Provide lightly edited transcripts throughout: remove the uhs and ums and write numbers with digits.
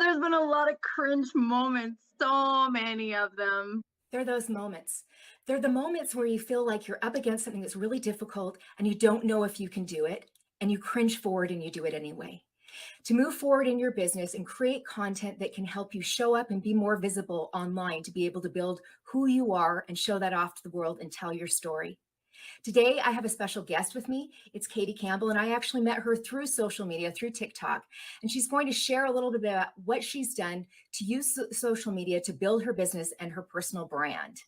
there's been a lot of cringe moments, so many of them. They're those moments. They're the moments where you feel like you're up against something that's really difficult and you don't know if you can do it, and you cringe forward and you do it anyway. To move forward in your business and create content that can help you show up and be more visible online, to be able to build who you are and show that off to the world and tell your story. Today, I have a special guest with me. It's Katie Campbell, and I actually met her through social media, through TikTok. And she's going to share a little bit about what she's done to use social media to build her business and her personal brand.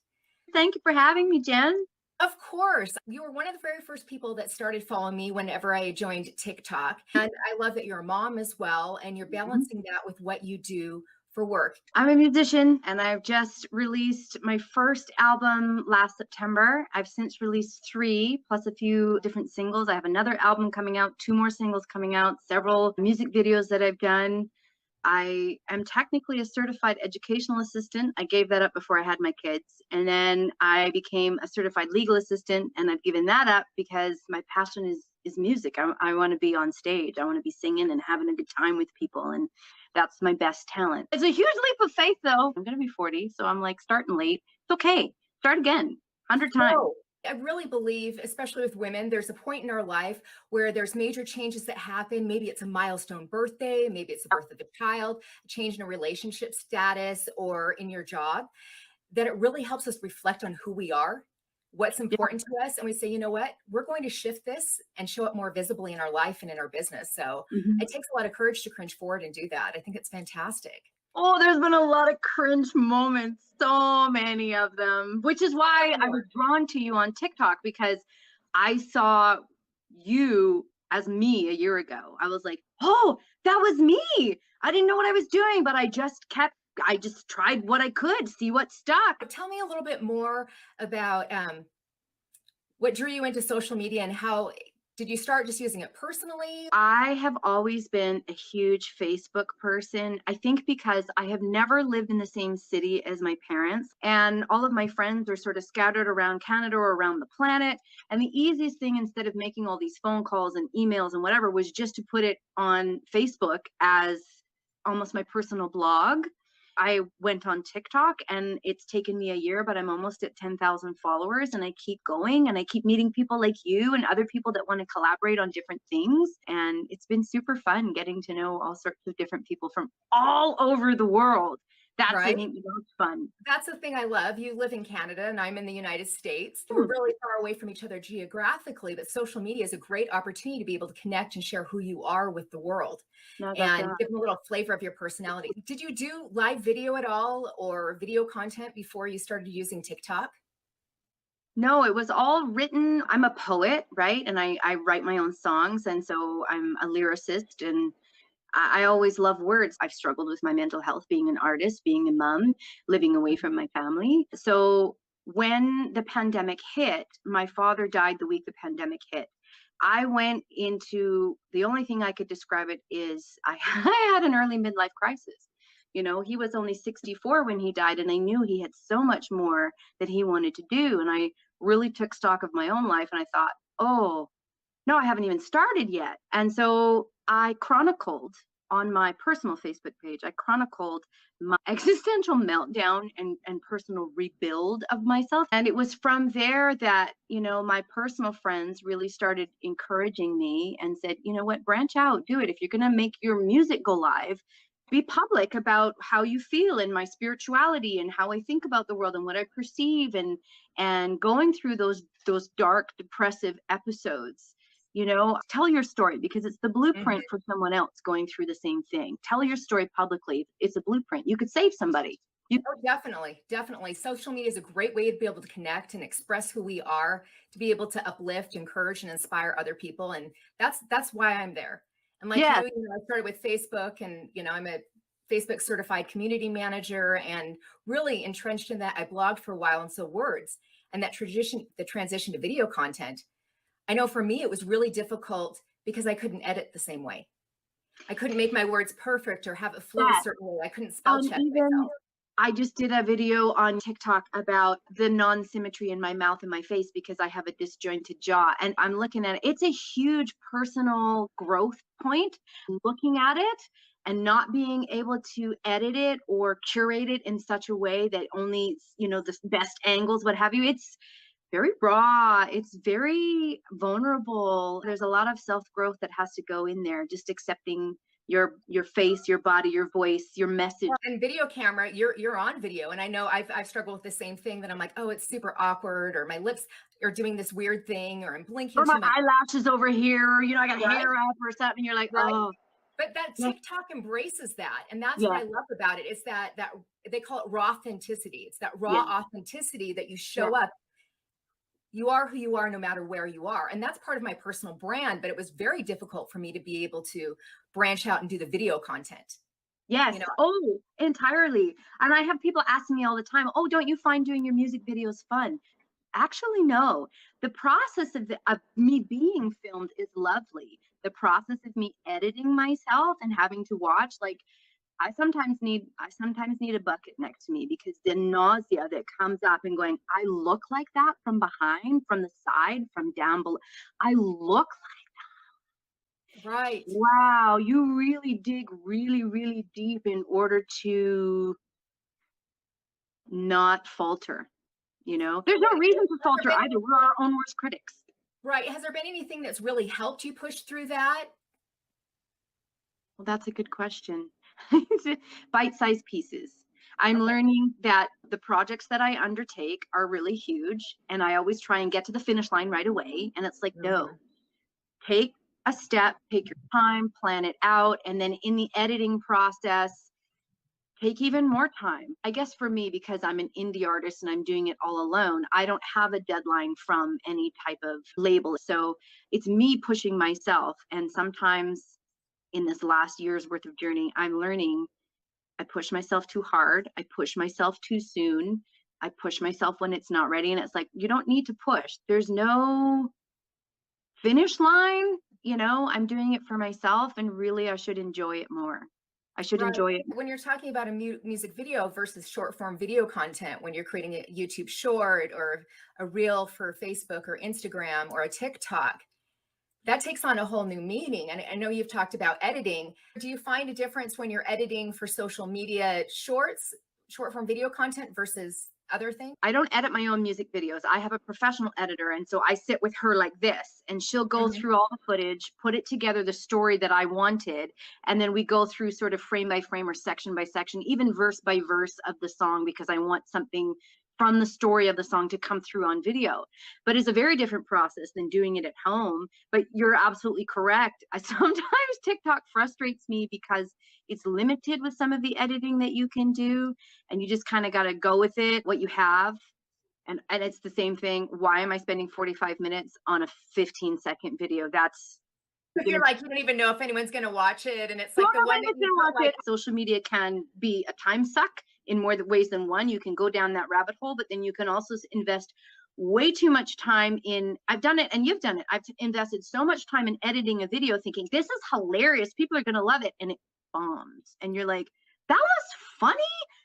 Thank you for having me, Jen. Of course, you were one of the very first people that started following me whenever I joined TikTok. And I love that you're a mom as well, and you're balancing that with what you do for work. I'm a musician and I've just released my first album last September. I've since released 3 plus a few different singles. I have another album coming out, 2 more singles coming out, several music videos that I've done. I am technically a certified educational assistant. I gave that up before I had my kids. And then I became a certified legal assistant, and I've given that up because my passion is music. I want to be on stage. I want to be singing and having a good time with people. And that's my best talent. It's a huge leap of faith, though. I'm going to be 40, so I'm like starting late. It's okay. Start again, 100 times. Oh, I really believe, especially with women, there's a point in our life where there's major changes that happen. Maybe it's a milestone birthday, maybe it's the birth of a child, a change in a relationship status, or in your job, that it really helps us reflect on who we are, what's important to us. And we say, you know what, we're going to shift this and show it more visibly in our life and in our business. So it takes a lot of courage to cringe forward and do that. I think it's fantastic. Oh, there's been a lot of cringe moments, so many of them, which is why I was drawn to you on TikTok, because I saw you as me a year ago. I was like, oh, that was me. I didn't know what I was doing, but I just tried what I could, see what stuck. Tell me a little bit more about what drew you into social media, and how did you start just using it personally? I have always been a huge Facebook person. I think because I have never lived in the same city as my parents, and all of my friends are sort of scattered around Canada or around the planet. And the easiest thing, instead of making all these phone calls and emails and whatever, was just to put it on Facebook as almost my personal blog. I went on TikTok, and it's taken me a year, but I'm almost at 10,000 followers, and I keep going, and I keep meeting people like you and other people that want to collaborate on different things. And it's been super fun getting to know all sorts of different people from all over the world. That's Right. the most fun. That's the thing I love. You live in Canada and I'm in the United States. We're really far away from each other geographically, but social media is a great opportunity to be able to connect and share who you are with the world, No, that's and give them a little flavor of your personality. Did you do live video at all, or video content, before you started using TikTok? No, it was all written. I'm a poet, right? And I write my own songs. And so I'm a lyricist, and I always love words. I've struggled with my mental health, being an artist, being a mom, living away from my family. So when the pandemic hit, my father died the week the pandemic hit. I went into, the only thing I could describe it is I had an early midlife crisis. You know, he was only 64 when he died, and I knew he had so much more that he wanted to do. And I really took stock of my own life, and I thought, oh, no, I haven't even started yet. And so I chronicled on my personal Facebook page, I chronicled my existential meltdown and personal rebuild of myself. And it was from there that, you know, my personal friends really started encouraging me and said, you know what, branch out, do it. If you're going to make your music go live, be public about how you feel, and my spirituality, and how I think about the world, and what I perceive, and going through those dark, depressive episodes. You know, tell your story, because it's the blueprint for someone else going through the same thing. Tell your story publicly. It's a blueprint. You could save somebody. Oh, definitely. Definitely. Social media is a great way to be able to connect and express who we are, to be able to uplift, encourage, and inspire other people. And that's why I'm there. And like Yes. you know, I started with Facebook, and, you know, I'm a Facebook certified community manager, and really entrenched in that. I blogged for a while. And so words and that the transition to video content, I know for me, it was really difficult because I couldn't edit the same way. I couldn't make my words perfect or have it flow a certain way. I couldn't spell check myself. I just did a video on TikTok about the non-symmetry in my mouth and my face, because I have a disjointed jaw, and I'm looking at it. It's a huge personal growth point, looking at it and not being able to edit it or curate it in such a way that only, the best angles, what have you. It's very raw. It's very vulnerable. There's a lot of self-growth that has to go in there, just accepting your face, your body, your voice, your message. Well, and video camera, you're on video, and I know I've struggled with the same thing that I'm like, oh, it's super awkward, or my lips are doing this weird thing, or I'm blinking Or too my much. eyelashes over here, I got Right, hair up or something. You're like, right. oh, But that yeah, TikTok embraces that, and that's what yeah, I love about it. It's that they call it raw authenticity. It's that raw yeah, authenticity that you yeah. show up. You are who you are no matter where you are. And that's part of my personal brand, but it was very difficult for me to be able to branch out and do the video content. Yes. You know, Oh, entirely. And I have people asking me all the time, oh, don't you find doing your music videos fun? Actually, no. The process of me being filmed is lovely. The process of me editing myself and having to watch, like, I sometimes need a bucket next to me because the nausea that comes up and going, I look like that from behind, from the side, from down below. I look, right. wow, you really dig really, really deep in order to not falter. There's no reason to Has there falter been either. We're our own worst critics. right. Has there been anything that's really helped you push through that? Well, that's a good question. Bite-sized pieces. I'm Okay. learning that the projects that I undertake are really huge, and I always try and get to the finish line right away. And it's like, no, Mhm. take a step, take your time, plan it out, and then in the editing process, take even more time. I guess for me, because I'm an indie artist and I'm doing it all alone, I don't have a deadline from any type of label. So it's me pushing myself. And sometimes in this last year's worth of journey, I'm learning I push myself too hard. I push myself too soon. I push myself when it's not ready. And it's like, you don't need to push. There's no finish line. I'm doing it for myself, and really I should enjoy it more. I should Right. enjoy it. When you're talking about a music video versus short form video content, when you're creating a YouTube short or a reel for Facebook or Instagram or a TikTok, that takes on a whole new meaning. And I know you've talked about editing. Do you find a difference when you're editing for social media shorts, short form video content versus other things? I don't edit my own music videos. I have a professional editor. And so I sit with her like this, and she'll go Mhm. through all the footage, put it together, the story that I wanted. And then we go through sort of frame by frame or section by section, even verse by verse of the song, because I want something from the story of the song to come through on video. But it's a very different process than doing it at home. But you're absolutely correct. Sometimes TikTok frustrates me because it's limited with some of the editing that you can do, and you just kind of got to go with it, what you have. And it's the same thing. Why am I spending 45 minutes on a 15-second video? That's You're gonna like, you don't even know if anyone's going to watch it. And it's don't like the know one when that it's you gonna put watch like, it. Social media can be a time suck in more ways than one. You can go down that rabbit hole, but then you can also invest way too much time in. I've done it, and you've done it. I've invested so much time in editing a video thinking this is hilarious, people are gonna love it, and it bombs. And you're like, that was funny,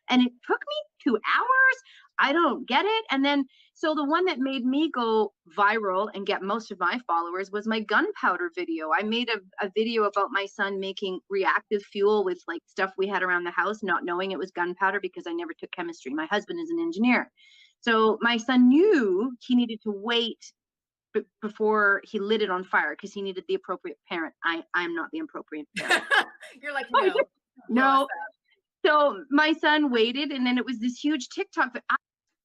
and it took me 2 hours. I don't get it. And then, so the one that made me go viral and get most of my followers was my gunpowder video. I made a video about my son making reactive fuel with like stuff we had around the house, not knowing it was gunpowder because I never took chemistry. My husband is an engineer. So my son knew he needed to wait before he lit it on fire because he needed the appropriate parent. I'm not the appropriate parent. you're like, no, blow us No. up. So my son waited, and then it was this huge TikTok.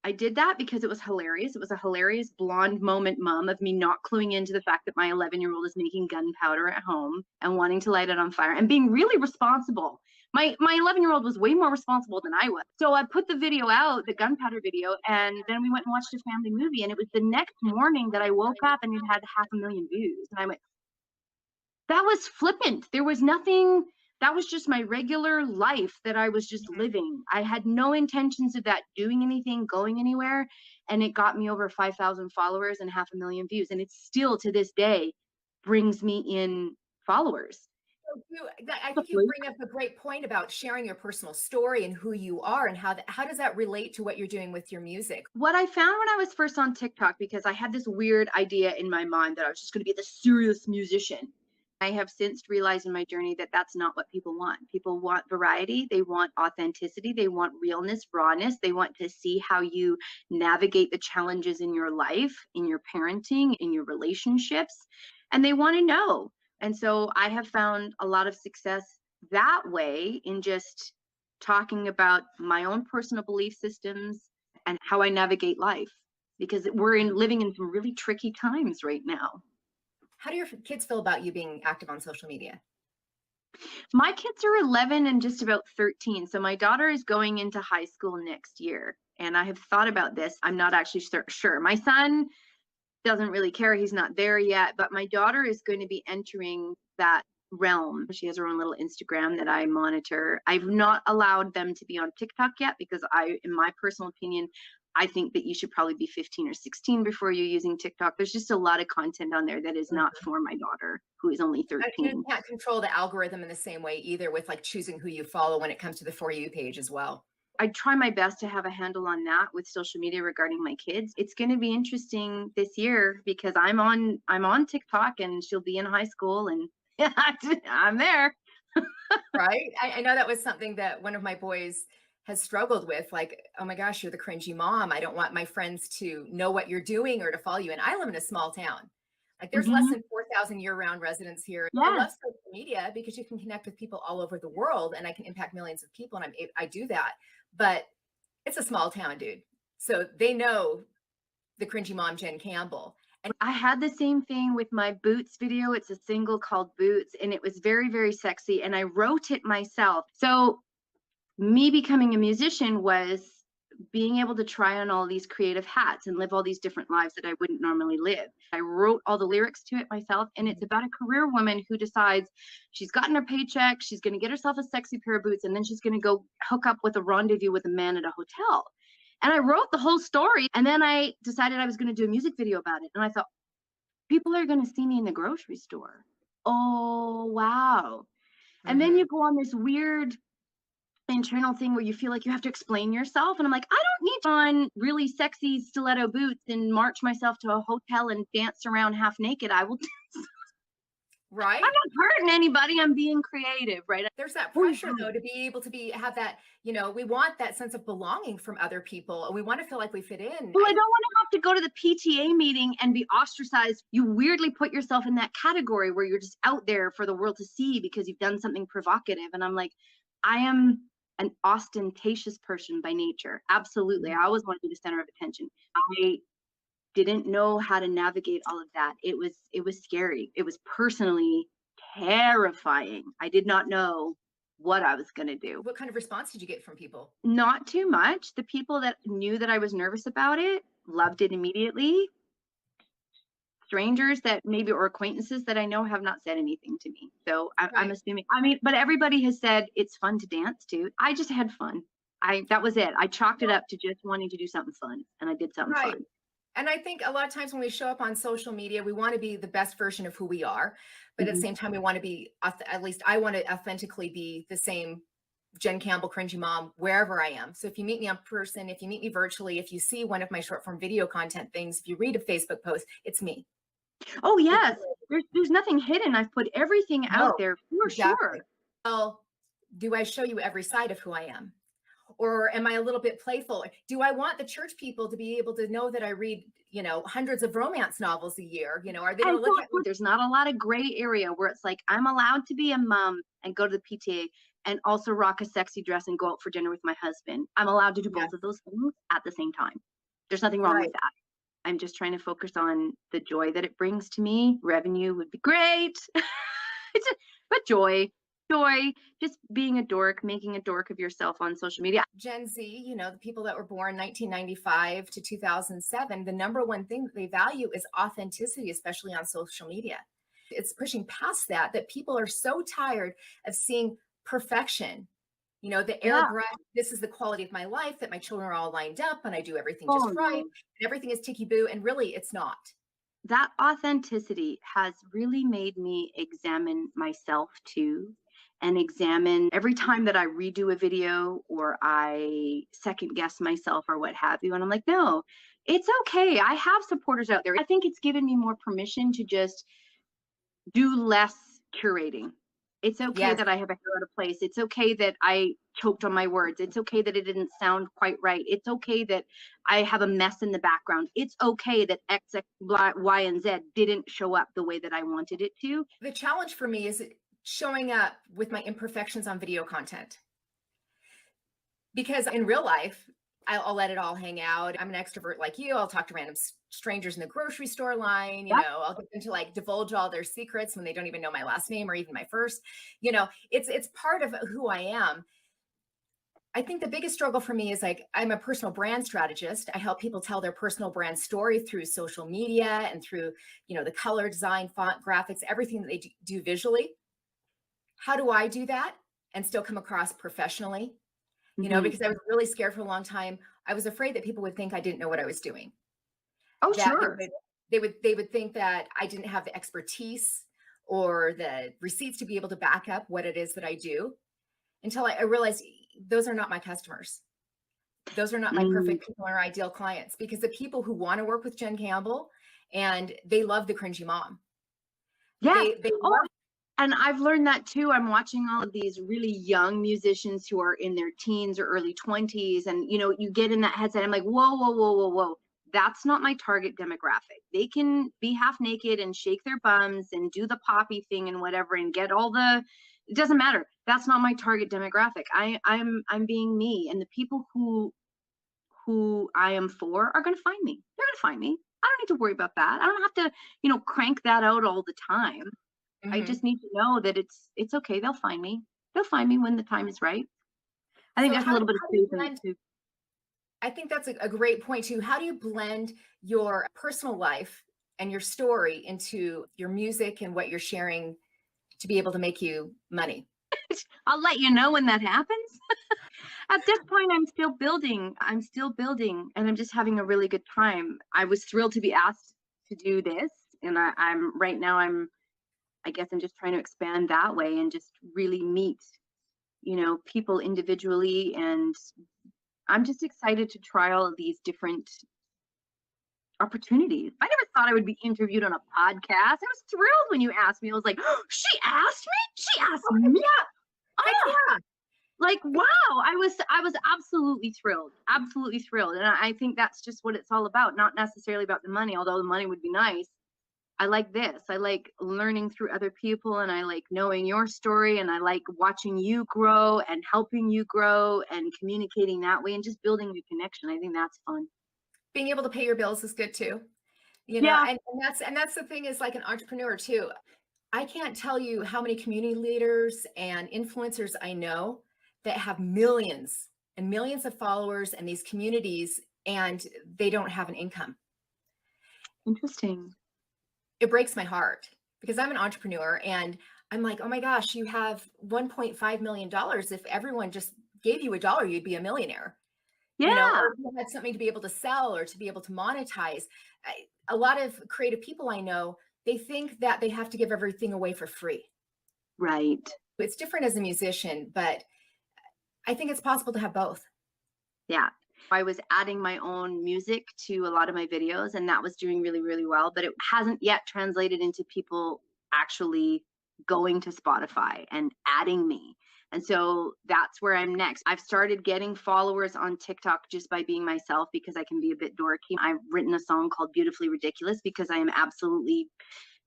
I did that because it was hilarious. It was a hilarious blonde moment, mom, of me not cluing into the fact that my 11-year-old is making gunpowder at home and wanting to light it on fire and being really responsible. My 11-year-old was way more responsible than I was. So I put the video out, the gunpowder video, and then we went and watched a family movie. And it was the next morning that I woke up and it had 500,000 views. And I went, that was flippant. There was nothing. That was just my regular life that I was just living. I had no intentions of that doing anything, going anywhere. And it got me over 5,000 followers and 500,000 views. And it's still to this day brings me in followers. I think you bring up a great point about sharing your personal story and who you are, and how does that relate to what you're doing with your music? What I found when I was first on TikTok, because I had this weird idea in my mind that I was just going to be the serious musician. I have since realized in my journey that that's not what people want. People want variety, they want authenticity, they want realness, rawness, they want to see how you navigate the challenges in your life, in your parenting, in your relationships, and they want to know. And so I have found a lot of success that way in just talking about my own personal belief systems and how I navigate life because living in some really tricky times right now. How do your kids feel about you being active on social media? My kids are 11 and just about 13. So my daughter is going into high school next year. And I have thought about this. I'm not actually sure. My son doesn't really care. He's not there yet. But my daughter is going to be entering that realm. She has her own little Instagram that I monitor. I've not allowed them to be on TikTok yet because in my personal opinion, I think that you should probably be 15 or 16 before you're using TikTok. There's just a lot of content on there that is not for my daughter, who is only You 13. can't control the algorithm in the same way either with like choosing who you follow when it comes to the For You page as well. I try my best to have a handle on that with social media regarding my kids. It's going to be interesting this year because I'm on TikTok and she'll be in high school and I'm there. Right? I know that was something that one of my boys has struggled with. Like, oh my gosh, you're the cringy mom. I don't want my friends to know what you're doing or to follow you. And I live in a small town. Like, there's less Mhm. than 4,000 year-round residents here. I Yes. love social media because you can connect with people all over the world, and I can impact millions of people, and I do that. But it's a small town, dude. So they know the cringy mom, Jen Campbell. And I had the same thing with my Boots video. It's a single called Boots, and it was very, very sexy. And I wrote it myself. So me becoming a musician was being able to try on all these creative hats and live all these different lives that I wouldn't normally live. I wrote all the lyrics to it myself, and it's about a career woman who decides she's gotten her paycheck, she's going to get herself a sexy pair of boots, and then she's going to go hook up with a rendezvous with a man at a hotel. And I wrote the whole story, and then I decided I was going to do a music video about it. And I thought, people are going to see me in the grocery store. Oh, wow. And then you go on this weird internal thing where you feel like you have to explain yourself. And I'm like, I don't need on really sexy stiletto boots and march myself to a hotel and dance around half naked. I will. right? I'm not hurting anybody. I'm being creative, right? There's that pressure though to be able to have that, we want that sense of belonging from other people. We want to feel like we fit in. Well, I don't want to have to go to the PTA meeting and be ostracized. You weirdly put yourself in that category where you're just out there for the world to see because you've done something provocative. And I'm like, I am an ostentatious person by nature. Absolutely. I always want to be the center of attention. I didn't know how to navigate all of that. It was scary. It was personally terrifying. I did not know what I was going to do. What kind of response did you get from people? Not too much. The people that knew that I was nervous about it loved it immediately. Strangers that maybe or acquaintances that I know have not said anything to me. So I'm assuming, but everybody has said it's fun to dance to. I just had fun. That was it. I chalked it up to just wanting to do something fun, and I did something fun. And I think a lot of times when we show up on social media, we want to be the best version of who we are. But at the same time, we want to be, at least I want to authentically be the same Jen Campbell, Cringy Mom, wherever I am. So if you meet me in person, if you meet me virtually, if you see one of my short form video content things, if you read a Facebook post, it's me. Oh, yes. There's nothing hidden. I've put everything out there for sure. Well, do I show you every side of who I am? Or am I a little bit playful? Do I want the church people to be able to know that I read, hundreds of romance novels a year? Are they going to look at me? There's not a lot of gray area where it's like, I'm allowed to be a mom and go to the PTA and also rock a sexy dress and go out for dinner with my husband. I'm allowed to do both of those things at the same time. There's nothing wrong with that. I'm just trying to focus on the joy that it brings to me. Revenue would be great. But joy, just being a dork, making a dork of yourself on social media. Gen Z, the people that were born 1995 to 2007, the number one thing that they value is authenticity, especially on social media. It's pushing past that people are so tired of seeing perfection. The airbrush, this is the quality of my life, that my children are all lined up and I do everything just right. And everything is ticky-boo, and really it's not. That authenticity has really made me examine myself too, and examine every time that I redo a video or I second guess myself or what have you. And I'm like, no, it's okay. I have supporters out there. I think it's given me more permission to just do less curating. It's okay Yes. that I have a hair out of place. It's okay that I choked on my words. It's okay that it didn't sound quite right. It's okay that I have a mess in the background. It's okay that X, Y, and Z didn't show up the way that I wanted it to. The challenge for me is showing up with my imperfections on video content. Because in real life, I'll let it all hang out. I'm an extrovert like you. I'll talk to random strangers in the grocery store line. Yep. I'll get them to like divulge all their secrets when they don't even know my last name or even my first. It's part of who I am. I think the biggest struggle for me is like I'm a personal brand strategist. I help people tell their personal brand story through social media and through, the color design, font, graphics, everything that they do visually. How do I do that and still come across professionally? Because I was really scared for a long time. I was afraid that people would think I didn't know what I was doing. Oh, That sure. they would think that I didn't have the expertise or the receipts to be able to back up what it is that I do, until I realized those are not my customers. Those are not my Mm, perfect people or ideal clients, because the people who want to work with Jen Campbell and they love the Cringey Mom. yeah. They Oh, love. and I've learned that too. I'm watching all of these really young musicians who are in their teens or early 20s. And, you get in that headset. I'm like, whoa, whoa, whoa, whoa, whoa. That's not my target demographic. They can be half naked and shake their bums and do the poppy thing and whatever and get it doesn't matter. That's not my target demographic. I'm being me. And the people who I am for are going to find me. They're going to find me. I don't need to worry about that. I don't have to, crank that out all the time. I Mhm. just need to know that it's okay. They'll find me. They'll find me when the time is right. I think So there's a little bit of how do you truth in it blend? too. I think that's a great point too. How do you blend your personal life and your story into your music and what you're sharing to be able to make you money? I'll let you know when that happens. At this point, I'm still building. I'm still building, and I'm just having a really good time. I was thrilled to be asked to do this, and I'm right now. I guess I'm just trying to expand that way and just really meet, people individually, and I'm just excited to try all of these different opportunities. I never thought I would be interviewed on a podcast. I was thrilled when you asked me. I was like, oh, she asked me? She asked Oh, heck me? yeah. Heck Oh, yeah. like wow. I was absolutely thrilled. Absolutely thrilled. And I think that's just what it's all about. Not necessarily about the money, although the money would be nice. I like this. I like learning through other people and I like knowing your story and I like watching you grow and helping you grow and communicating that way and just building a connection. I think that's fun. Being able to pay your bills is good too. Yeah. And that's the thing, is like an entrepreneur too. I can't tell you how many community leaders and influencers I know that have millions and millions of followers in these communities and they don't have an income. Interesting. It breaks my heart because I'm an entrepreneur and I'm like, oh my gosh, you have $1.5 million. If everyone just gave you $1, you'd be a millionaire, Yeah. or if you had something to be able to sell or to be able to monetize. A lot of creative people I know, they think that they have to give everything away for free. Right. It's different as a musician, but I think it's possible to have both. Yeah. I was adding my own music to a lot of my videos, and that was doing really, really well. But it hasn't yet translated into people actually going to Spotify and adding me. And so that's where I'm next. I've started getting followers on TikTok just by being myself because I can be a bit dorky. I've written a song called Beautifully Ridiculous because I am absolutely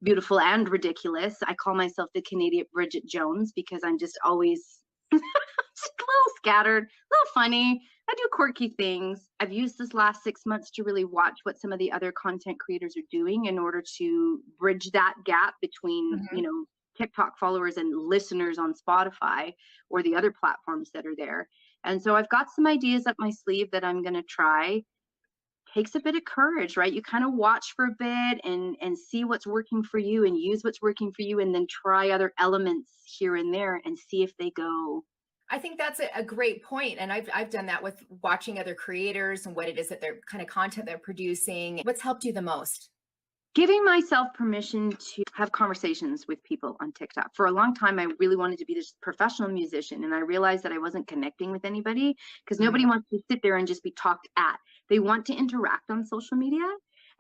beautiful and ridiculous. I call myself the Canadian Bridget Jones because I'm just always just a little scattered, a little funny. I do quirky things. I've used this last 6 months to really watch what some of the other content creators are doing in order to bridge that gap between, Mhm. TikTok followers and listeners on Spotify or the other platforms that are there. And so I've got some ideas up my sleeve that I'm going to try. Takes a bit of courage, right? You kind of watch for a bit and see what's working for you and use what's working for you and then try other elements here and there and see if they go. I think that's a great point. And I've done that with watching other creators and what it is that they're kind of content they're producing. What's helped you the most? Giving myself permission to have conversations with people on TikTok. For a long time, I really wanted to be this professional musician, and I realized that I wasn't connecting with anybody because nobody Mhm. wants to sit there and just be talked at. They want to interact on social media.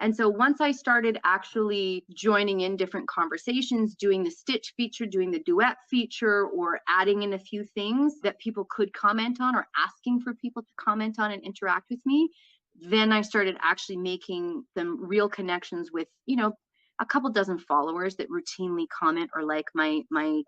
And so once I started actually joining in different conversations, doing the stitch feature, doing the duet feature, or adding in a few things that people could comment on, or asking for people to comment on and interact with me, then I started actually making some real connections with, a couple dozen followers that routinely comment or like my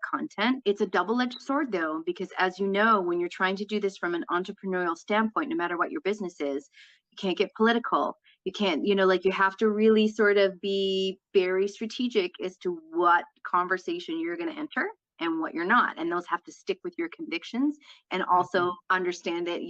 content. It's a double-edged sword though, because as you know, when you're trying to do this from an entrepreneurial standpoint, no matter what your business is, you can't get political. You can't, like, you have to really sort of be very strategic as to what conversation you're going to enter and what you're not. And those have to stick with your convictions, and also understand that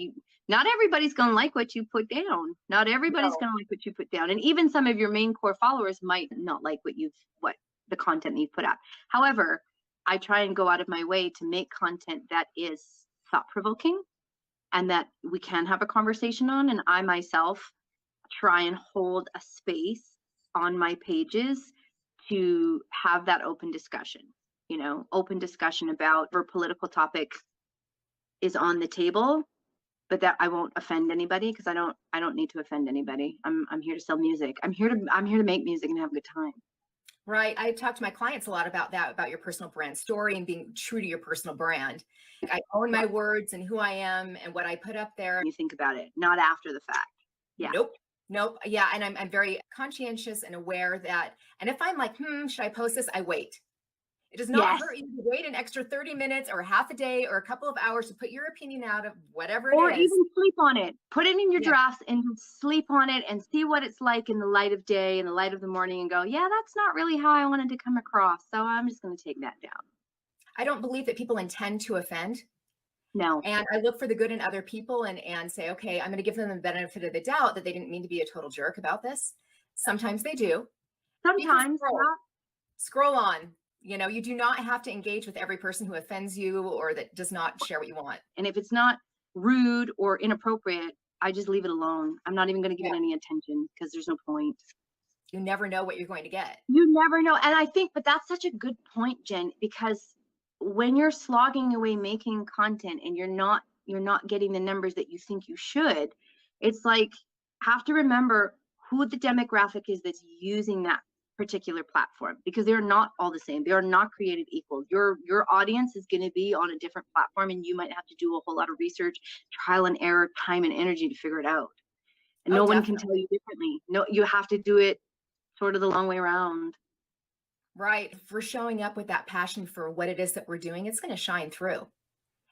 not everybody's going to like what you put down. Not everybody's No. going to like what you put down. And even some of your main core followers might not like what the content that you put out. However, I try and go out of my way to make content that is thought provoking and that we can have a conversation on. And I myself try and hold a space on my pages to have that open discussion, open discussion about whatever political topic is on the table, but that I won't offend anybody, because I don't need to offend anybody. I'm here to sell music. I'm here to make music and have a good time. Right. I talk to my clients a lot about that, about your personal brand story and being true to your personal brand. I own my words and who I am and what I put up there. You think about it, not after the fact. Yeah. Nope. Yeah. And I'm very conscientious and aware that, and if I'm like, should I post this? I wait. It does not hurt you to wait an extra 30 minutes or half a day or a couple of hours to put your opinion out of whatever it is. Or even sleep on it. Put it in your drafts and sleep on it and see what it's like in the light of day, in the light of the morning, and go, yeah, that's not really how I wanted to come across. So I'm just going to take that down. I don't believe that people intend to offend. No. And I look for the good in other people and say, okay, I'm going to give them the benefit of the doubt that they didn't mean to be a total jerk about this. Sometimes they do. Sometimes. Scroll on. You do not have to engage with every person who offends you or that does not share what you want. And if it's not rude or inappropriate, I just leave it alone. I'm not even going to give it any attention, because there's no point. You never know what you're going to get. You never know. And I think, but that's such a good point, Jen, because when you're slogging away making content and you're not getting the numbers that you think you should, it's like, have to remember who the demographic is that's using that particular platform, because they're not all the same. They are not created equal. Your audience is going to be on a different platform, and you might have to do a whole lot of research, trial and error, time and energy to figure it out. And no one can tell you differently. No, you have to do it sort of the long way around. Right. If we're showing up with that passion for what it is that we're doing, it's going to shine through.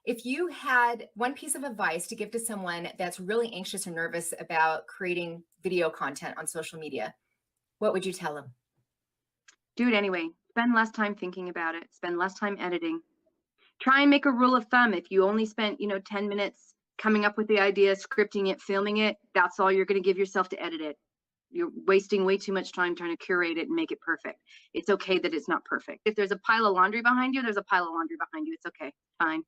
If you had one piece of advice to give to someone that's really anxious or nervous about creating video content on social media, what would you tell them? Do it anyway. Spend less time thinking about it. Spend less time editing. Try and make a rule of thumb. If you only spent, 10 minutes coming up with the idea, scripting it, filming it, that's all you're going to give yourself to edit it. You're wasting way too much time trying to curate it and make it perfect. It's okay that it's not perfect. If there's a pile of laundry behind you, there's a pile of laundry behind you. It's okay. Fine.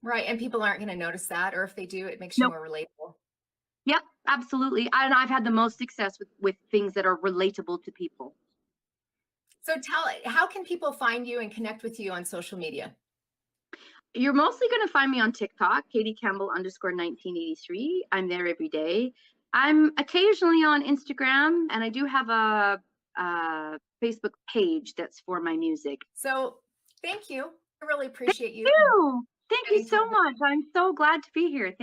Right. And people aren't going to notice that. Or if they do, it makes you more relatable. Yep, absolutely. And I've had the most success with things that are relatable to people. So how can people find you and connect with you on social media? You're mostly going to find me on TikTok, Katie Campbell _1983. I'm there every day. I'm occasionally on Instagram, and I do have a Facebook page that's for my music. So thank you. I really appreciate you. Thank you so much. I'm so glad to be here.